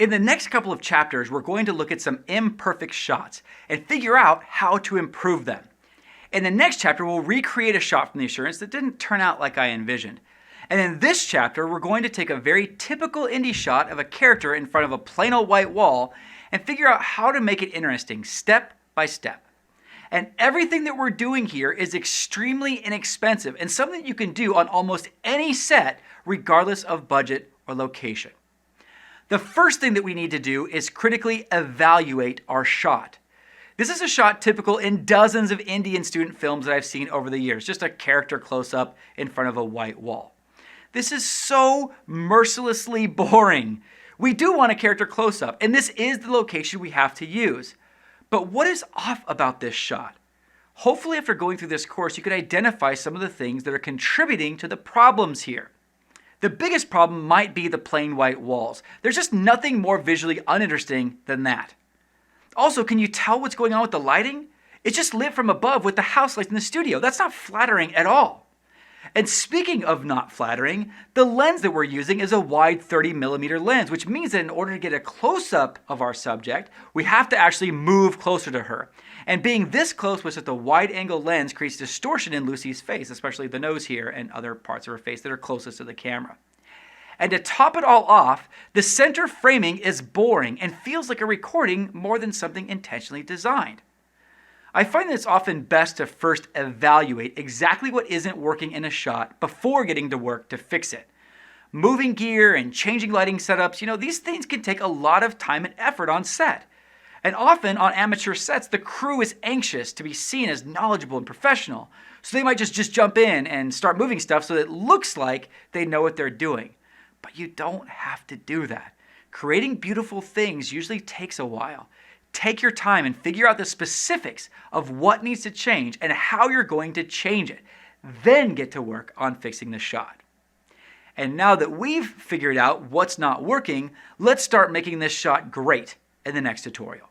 In the next couple of chapters, we're going to look at some imperfect shots and figure out how to improve them. In the next chapter, we'll recreate a shot from the assurance that didn't turn out like I envisioned. And in this chapter, we're going to take a very typical indie shot of a character in front of a plain old white wall and figure out how to make it interesting step by step. And everything that we're doing here is extremely inexpensive and something that you can do on almost any set, regardless of budget or location. The first thing that we need to do is critically evaluate our shot. This is a shot typical in dozens of indie and student films that I've seen over the years, just a character close-up in front of a white wall. This is so mercilessly boring. We do want a character close-up, and this is the location we have to use. But what is off about this shot? Hopefully after going through this course, you could identify some of the things that are contributing to the problems here. The biggest problem might be the plain white walls. There's just nothing more visually uninteresting than that. Also, can you tell what's going on with the lighting? It's just lit from above with the house lights in the studio. That's not flattering at all. And speaking of not flattering, the lens that we're using is a wide 30mm lens, which means that in order to get a close-up of our subject, we have to actually move closer to her. And being this close with such a wide-angle lens creates distortion in Lucy's face, especially the nose here and other parts of her face that are closest to the camera. And to top it all off, the center framing is boring and feels like a recording more than something intentionally designed. I find that it's often best to first evaluate exactly what isn't working in a shot before getting to work to fix it. Moving gear and changing lighting setups, these things can take a lot of time and effort on set. And often on amateur sets, the crew is anxious to be seen as knowledgeable and professional, so they might just jump in and start moving stuff so that it looks like they know what they're doing. But you don't have to do that. Creating beautiful things usually takes a while. Take your time and figure out the specifics of what needs to change and how you're going to change it. Then get to work on fixing the shot. And now that we've figured out what's not working, let's start making this shot great in the next tutorial.